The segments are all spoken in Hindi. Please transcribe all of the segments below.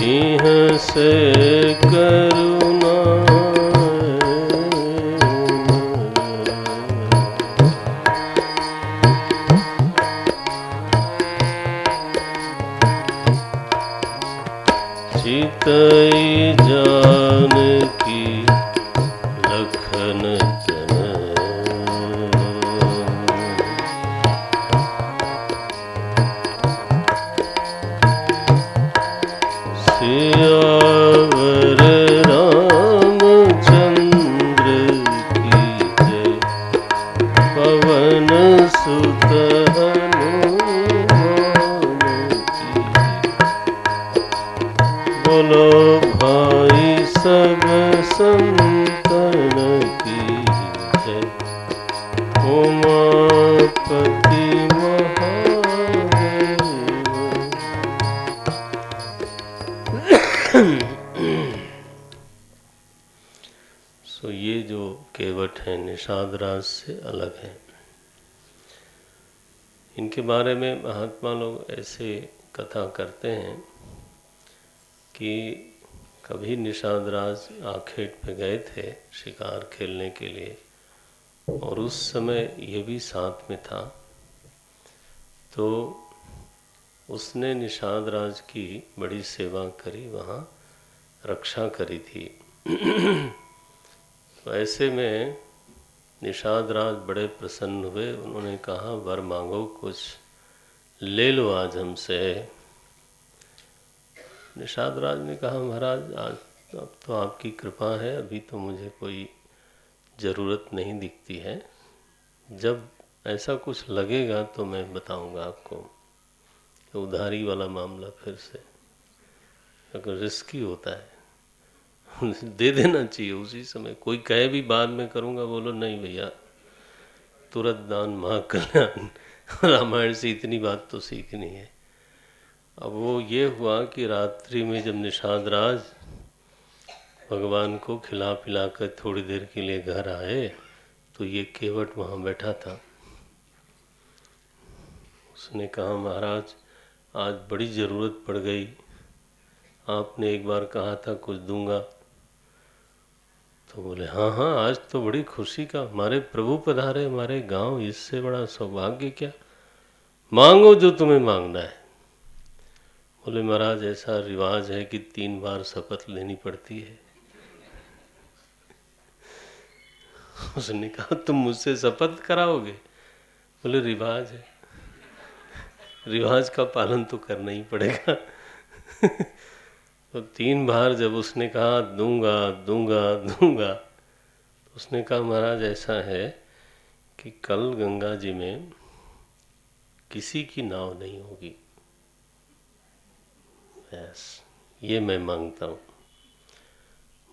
सिंह से करुणा चितई जानकी लखन जन सियावर रामचंद्र की जय पवन सुत हनुमान की बोलो भाई सब संतन की जय उमापति महादेव। सो ये जो केवट हैं निषाद राज से अलग हैं। इनके बारे में महात्मा लोग ऐसे कथा करते हैं कि कभी निषाद राज आखेट पे गए थे शिकार खेलने के लिए और उस समय ये भी साथ में था, तो उसने निषाद राज की बड़ी सेवा करी, वहाँ रक्षा करी थी। तो ऐसे में निषाद राज बड़े प्रसन्न हुए। उन्होंने कहा वर मांगो, कुछ ले लो आज हमसे। निषाद राज ने कहा महाराज आज अब तो आपकी कृपा है, अभी तो मुझे कोई ज़रूरत नहीं दिखती है, जब ऐसा कुछ लगेगा तो मैं बताऊंगा आपको। उधारी वाला मामला फिर से अगर रिस्की होता है दे देना चाहिए उसी समय। कोई कहे भी बाद में करूंगा, बोलो नहीं भैया तुरंत दान महाकल्याण। रामायण से इतनी बात तो सीखनी है। अब वो ये हुआ कि रात्रि में जब निषाद राज भगवान को खिला पिला कर थोड़ी देर के लिए घर आए तो ये केवट वहाँ बैठा था। उसने कहा महाराज आज बड़ी ज़रूरत पड़ गई, आपने एक बार कहा था कुछ दूंगा। तो बोले हाँ हाँ आज तो बड़ी खुशी का, हमारे प्रभु पधारे हमारे गांव, इससे बड़ा सौभाग्य क्या, मांगो जो तुम्हें मांगना है। बोले महाराज ऐसा रिवाज है कि 3 बार शपथ लेनी पड़ती है। उसने कहा तुम मुझसे शपथ कराओगे? बोले रिवाज है, रिवाज का पालन तो करना ही पड़ेगा। तो 3 बार जब उसने कहा दूंगा दूंगा दूंगा, तो उसने कहा महाराज ऐसा है कि कल गंगा जी में किसी की नाव नहीं होगी, बस ये मैं मांगता हूँ।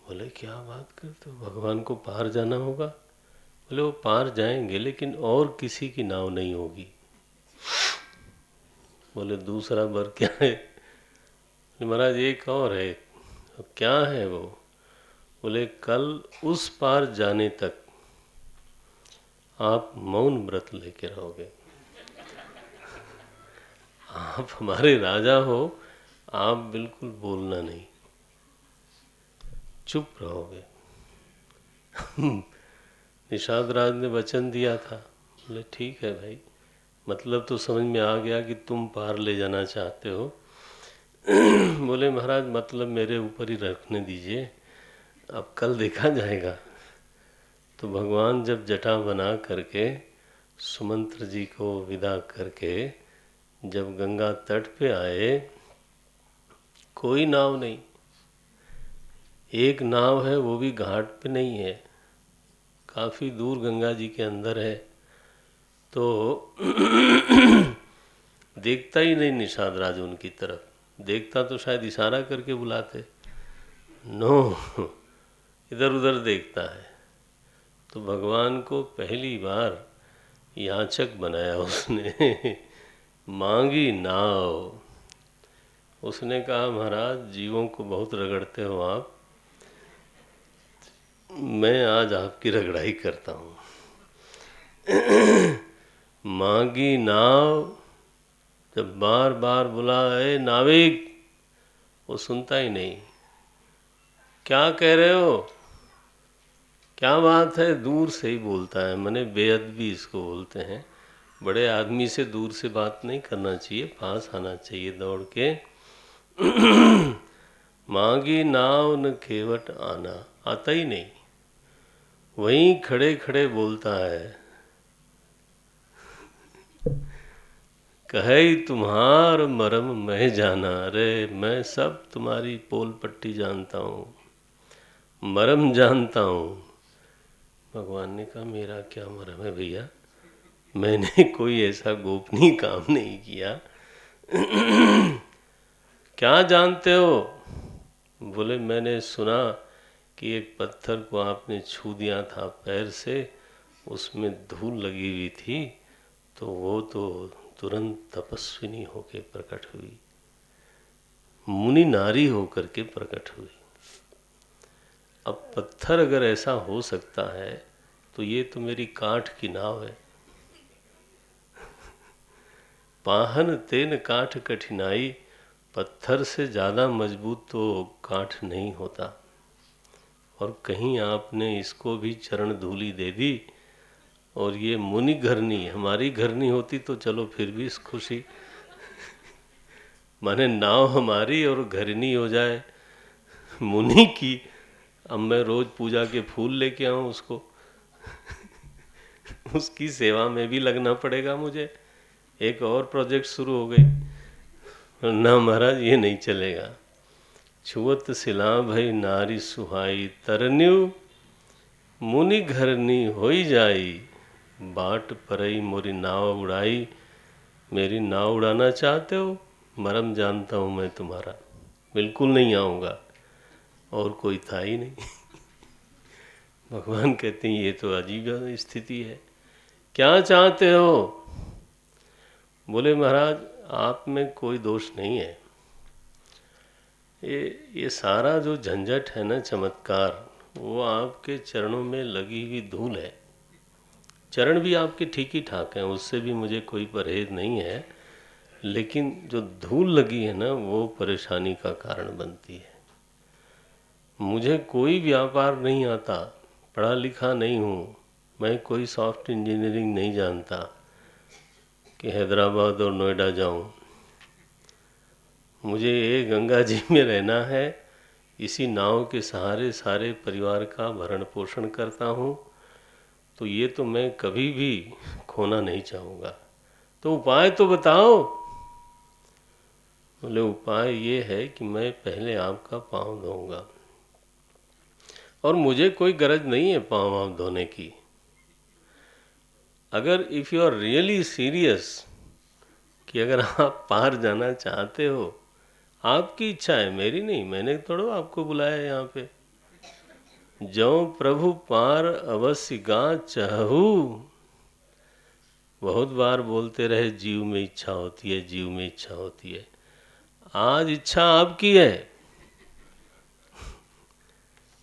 बोले क्या बात करते हो, भगवान को पार जाना होगा? बोले वो पार जाएंगे लेकिन और किसी की नाव नहीं होगी। बोले दूसरा वर क्या है? महाराज एक और है। अब क्या है वो? बोले कल उस पार जाने तक आप मौन व्रत लेके रहोगे। आप हमारे राजा हो, आप बिल्कुल बोलना नहीं, चुप रहोगे। निषाद राज ने वचन दिया था। बोले ठीक है भाई, मतलब तो समझ में आ गया कि तुम पार ले जाना चाहते हो। बोले महाराज मतलब मेरे ऊपर ही रखने दीजिए, अब कल देखा जाएगा। तो भगवान जब जटा बना करके सुमंत्र जी को विदा करके जब गंगा तट पे आए, कोई नाव नहीं, एक नाव है वो भी घाट पे नहीं है, काफ़ी दूर गंगा जी के अंदर है। तो देखता ही नहीं निषाद राज उनकी तरफ, देखता तो शायद इशारा करके बुलाते, नो इधर उधर देखता है। तो भगवान को पहली बार याचक बनाया उसने। मांगी नाव। उसने कहा महाराज जीवों को बहुत रगड़ते हो आप, मैं आज आपकी रगड़ाई करता हूँ। मांगी नाव, जब बार बार बुलाए नाविक, वो सुनता ही नहीं। क्या कह रहे हो, क्या बात है, दूर से ही बोलता है। मैंने बेअदबी इसको बोलते हैं। बड़े आदमी से दूर से बात नहीं करना चाहिए, पास आना चाहिए दौड़ के। मांगी नाव न खेवट आना, आता ही नहीं, वहीं खड़े खड़े बोलता है। कहे तुम्हार मरम मैं जाना, अरे मैं सब तुम्हारी पोल पट्टी जानता हूँ, मरम जानता हूँ। भगवान ने कहा मेरा क्या मरम है भैया, मैंने कोई ऐसा गोपनीय काम नहीं किया। क्या जानते हो? बोले मैंने सुना कि एक पत्थर को आपने छू दिया था पैर से, उसमें धूल लगी हुई थी, तो वो तो तुरंत तपस्विनी होकर प्रकट हुई, मुनि नारी होकर के प्रकट हुई। अब पत्थर अगर ऐसा हो सकता है तो ये तो मेरी काठ की नाव है। पाहन तेन काठ कठिनाई, पत्थर से ज़्यादा मजबूत तो काठ नहीं होता। और कहीं आपने इसको भी चरण धूली दे दी, और ये मुनि घरनी, हमारी घरनी होती तो चलो फिर भी इस खुशी, माने नाव हमारी और घरनी हो जाए मुनि की। अब मैं रोज पूजा के फूल लेके आऊं उसको, उसकी सेवा में भी लगना पड़ेगा मुझे। एक और प्रोजेक्ट शुरू हो गई। ना महाराज ये नहीं चलेगा। छुअत सिला भई नारी सुहाई, तरन्यु मुनि घरनी होई जाई, बाट परई मोरी नाव उड़ाई। मेरी नाव उड़ाना चाहते हो, मरम जानता हूँ मैं तुम्हारा, बिल्कुल नहीं आऊँगा। और कोई था ही नहीं। भगवान कहते हैं ये तो अजीब स्थिति है, क्या चाहते हो? बोले महाराज आप में कोई दोष नहीं है, ये सारा जो झंझट है ना चमत्कार, वो आपके चरणों में लगी हुई धूल है। चरण भी आपके ठीक ही ठाक हैं, उससे भी मुझे कोई परहेज नहीं है, लेकिन जो धूल लगी है ना वो परेशानी का कारण बनती है। मुझे कोई व्यापार नहीं आता, पढ़ा लिखा नहीं हूँ, मैं कोई सॉफ्ट इंजीनियरिंग नहीं जानता कि हैदराबाद और नोएडा जाऊँ। मुझे ये गंगा जी में रहना है, इसी नाव के सहारे सारे परिवार का भरण पोषण करता हूँ, तो ये तो मैं कभी भी खोना नहीं चाहूँगा। तो उपाय तो बताओ। बोले उपाय ये है कि मैं पहले आपका पाँव धोऊंगा, और मुझे कोई गरज नहीं है पाँव वाँव धोने की। अगर if you are really serious कि अगर आप पार जाना चाहते हो, आपकी इच्छा है, मेरी नहीं, मैंने थोड़ा आपको बुलाया है यहाँ पे। जौ प्रभु पार अवश्य गा चाहू, बहुत बार बोलते रहे जीव में इच्छा होती है, जीव में इच्छा होती है। आज इच्छा आपकी है,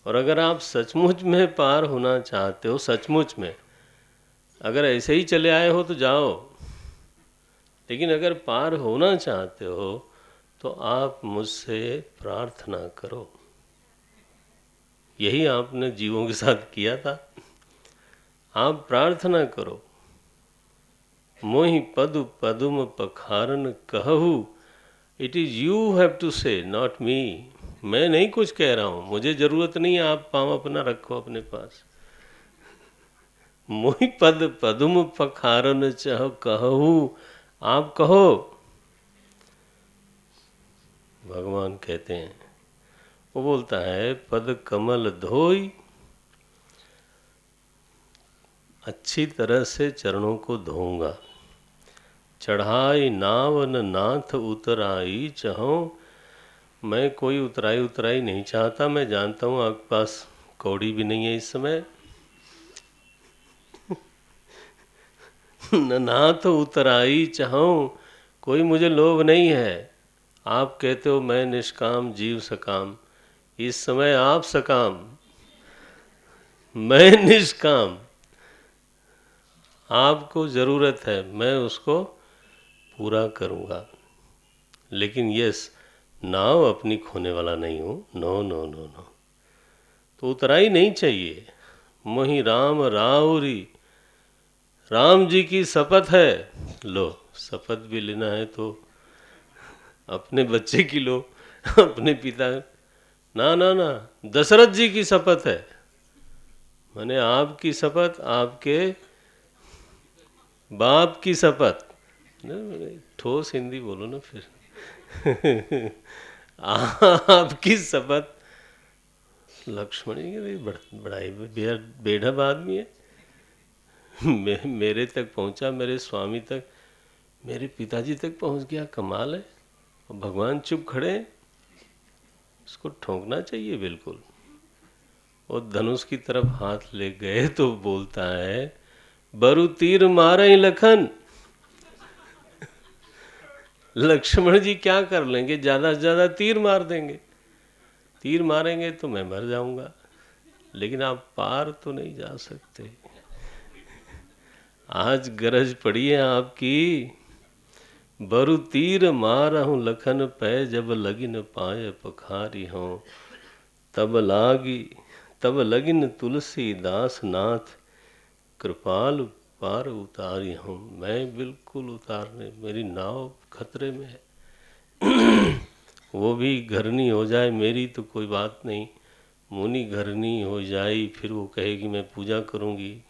और अगर आप सचमुच में पार होना चाहते हो, सचमुच में, अगर ऐसे ही चले आए हो तो जाओ, लेकिन अगर पार होना चाहते हो तो आप मुझसे प्रार्थना करो। यही आपने जीवों के साथ किया था। आप प्रार्थना करो। मोहि पदु पदुम पखारन कहू, it is you have to say, not me. मैं नहीं कुछ कह रहा हूँ, मुझे ज़रूरत नहीं है, आप पाँव अपना रखो अपने पास। मोहि पद पदुम पखारन चह कहू, आप कहो। भगवान कहते हैं, वो बोलता है पद कमल धोई, अच्छी तरह से चरणों को धोऊंगा। चढ़ाई नावन नाथ उतराई चहो, मैं कोई उतराई नहीं चाहता। मैं जानता हूँ आपके पास कौड़ी भी नहीं है इस समय। न नाथ उतराई चाहो, कोई मुझे लोभ नहीं है। आप कहते हो मैं निष्काम जीव सकाम, इस समय आप सकाम, मैं निष्काम। आपको ज़रूरत है, मैं उसको पूरा करूँगा। लेकिन यस, नाव अपनी खोने वाला नहीं हूँ, नो नो नो नो। तो उतराई नहीं चाहिए। मोहि राम राउरी, राम जी की शपथ है। लो, शपथ भी लेना है तो अपने बच्चे की लो, अपने पिता। ना ना ना, दशरथ जी की शपथ है। माने आपकी शपथ, आपके बाप की शपथ। ठोस हिंदी बोलो ना फिर। आपकी शपथ। लक्ष्मण जी के बड़ा ही बेढब आदमी है। मेरे तक पहुंचा, मेरे स्वामी तक, मेरे पिताजी तक पहुंच गया, कमाल है। और भगवान चुप खड़े हैं। उसको ठोंकना चाहिए बिल्कुल। और धनुष की तरफ हाथ ले गए तो बोलता है, बरु तीर मारे लखन। लक्ष्मण जी क्या कर लेंगे, ज्यादा से ज्यादा तीर मार देंगे। तीर मारेंगे तो मैं मर जाऊंगा, लेकिन आप पार तो नहीं जा सकते। आज गरज पड़ी है आपकी। बरु तीर मारहूं लखन पै, जब लगिन पाए पखारी हो। तब लगिन तुलसीदास नाथ, कृपाल पार उतारी हूँ। मैं बिल्कुल उतारने, मेरी नाव खतरे में है। वो भी घरनी हो जाए मेरी तो कोई बात नहीं, मुनि घरनी हो जाए फिर वो कहेगी मैं पूजा करूँगी,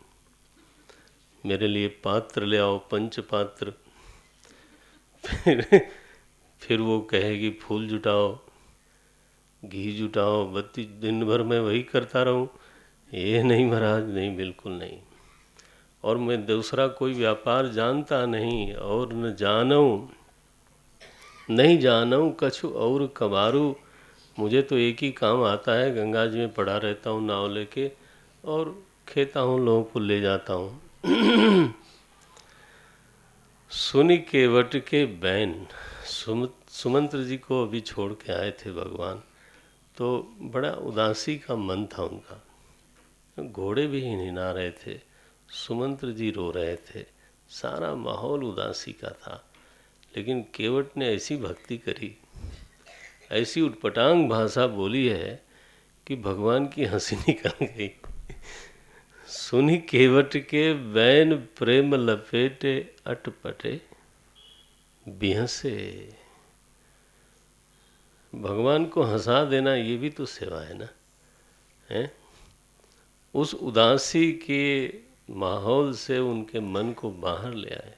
मेरे लिए पात्र ले आओ, पंच पात्र। फिर फिर वो कहेगी फूल जुटाओ, घी जुटाओ, बत्ती, दिन भर मैं वही करता रहूं। ये नहीं महाराज, नहीं, बिल्कुल नहीं। और मैं दूसरा कोई व्यापार जानता नहीं, और न जानूं, नहीं जानूं कछु और कबारू। मुझे तो एक ही काम आता है, गंगा जी में पड़ा रहता हूँ नाव लेके, और खेता हूँ, लोगों को ले जाता हूँ। सुनि केवट के बैन, सुमंत्र जी को अभी छोड़ के आए थे भगवान, तो बड़ा उदासी का मन था उनका। घोड़े भी हिनहिना रहे थे, सुमंत्र जी रो रहे थे, सारा माहौल उदासी का था। लेकिन केवट ने ऐसी भक्ति करी, ऐसी उटपटांग भाषा बोली है कि भगवान की हंसी निकल गई। सुनि केवट के बैन, प्रेम लपेटे अटपटे बिहसे। भगवान को हंसा देना ये भी तो सेवा है ना, है? उस उदासी के माहौल से उनके मन को बाहर ले आए,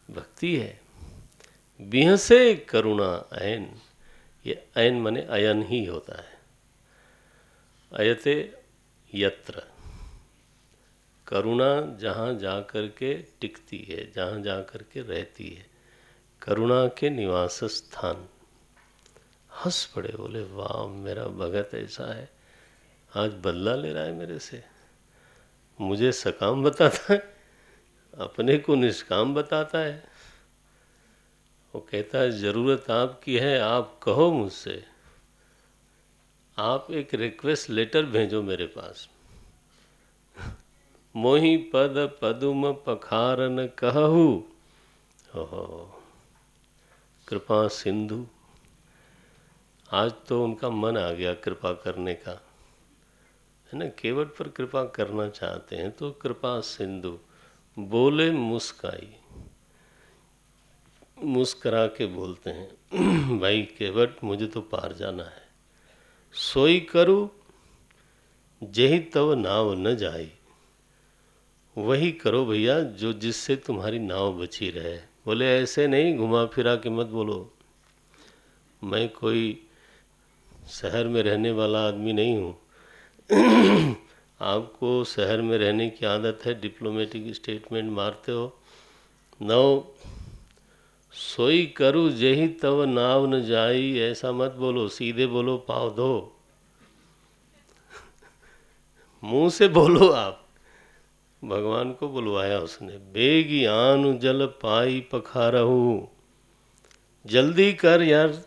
भक्ति है। बिहसे करुणा ऐन, ये ऐन माने अयन ही होता है। अयते यत्र, करुणा जहाँ जा कर के टिकती है, जहाँ जा कर के रहती है, करुणा के निवास स्थान। हंस पड़े, बोले वाह मेरा भगत ऐसा है, आज बदला ले रहा है मेरे से, मुझे सकाम बताता है, अपने को निष्काम बताता है। वो कहता है ज़रूरत आपकी है, आप कहो मुझसे, आप एक रिक्वेस्ट लेटर भेजो मेरे पास। मोहि पद पदुम पखारन कहू, ओहो कृपा सिंधु। आज तो उनका मन आ गया कृपा करने का, है ना। केवट पर कृपा करना चाहते हैं तो कृपा सिंधु। बोले मुस्काई, मुस्करा के बोलते हैं, भाई केवट मुझे तो पार जाना है। सोई करूँ जेहि तव नाव न जाई, वही करो भैया जो जिससे तुम्हारी नाव बची रहे। बोले ऐसे नहीं घुमा फिरा के मत बोलो, मैं कोई शहर में रहने वाला आदमी नहीं हूँ। आपको शहर में रहने की आदत है, डिप्लोमेटिक स्टेटमेंट मारते हो। नौ सोई करूँ जेहि तव नाव न जाई, ऐसा मत बोलो, सीधे बोलो पाँव धो। मुंह से बोलो आप। भगवान को बुलवाया उसने, बेगी आनु जल पाई पखारहू, जल्दी कर यार,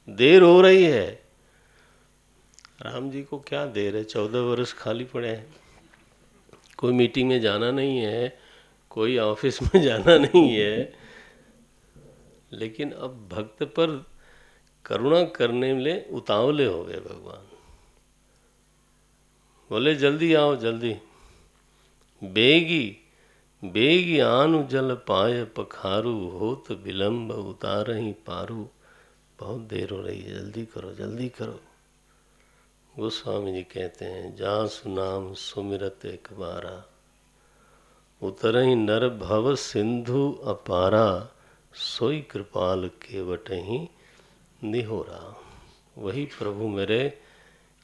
देर हो रही है। राम जी को क्या देर है, 14 वर्ष खाली पड़े हैं, कोई मीटिंग में जाना नहीं है, कोई ऑफिस में जाना नहीं है। लेकिन अब भक्त पर करुणा करने में उतावले हो गए भगवान। बोले जल्दी आओ जल्दी। बेगी बेगी आनु जल पाय पखारू, होत विलंब उतारहि पारू। बहुत देर हो रही है, जल्दी करो जल्दी करो। गोस्वामी जी कहते हैं, जासु नाम सुमिरत एक बारा, उतरहि नर भव सिंधु अपारा। सोई कृपाल केवटहि निहोरा। वही प्रभु मेरे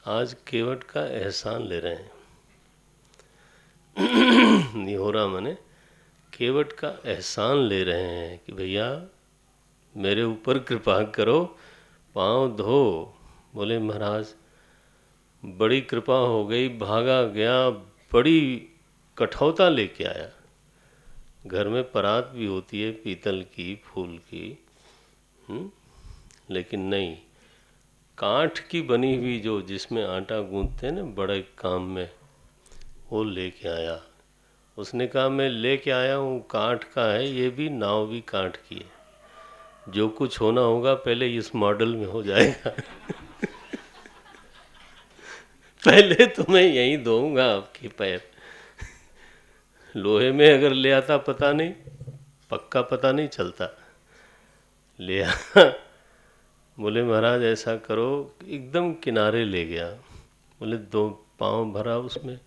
आज केवट का एहसान ले रहे हैं। निहोरा माने केवट का एहसान ले रहे हैं कि भैया मेरे ऊपर कृपा करो, पाँव धो। बोले महाराज बड़ी कृपा हो गई, भागा गया, बड़ी कठौता लेके आया। घर में परात भी होती है पीतल की, फूल की, लेकिन नहीं, काठ की बनी हुई जो जिसमें आटा गूंथते हैं ना बड़े काम में, वो लेके आया। उसने कहा मैं लेके आया हूँ, काठ का है, ये भी नाव भी काठ की है, जो कुछ होना होगा पहले इस मॉडल में हो जाएगा। पहले तुम्हें यहीं धोऊंगा आपके पैर। लोहे में अगर ले आता पता नहीं, पक्का पता नहीं चलता, ले आया। बोले महाराज ऐसा करो, एकदम किनारे ले गया। बोले 2 पाँव भरा उसमें,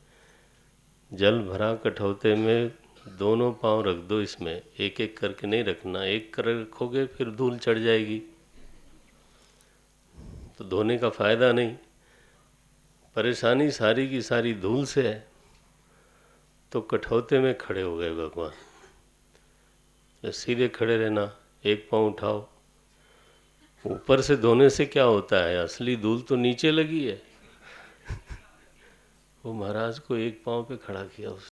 जल भरा कठौते में, दोनों पाँव रख दो इसमें, एक एक करके नहीं रखना, एक कर रखोगे फिर धूल चढ़ जाएगी तो धोने का फायदा नहीं, परेशानी सारी की सारी धूल से है। तो कठौते में खड़े हो गए भगवान। सीधे खड़े रहना, एक पाँव उठाओ। ऊपर से धोने से क्या होता है, असली धूल तो नीचे लगी है। वो महाराज को एक पाँव पे खड़ा किया उसने।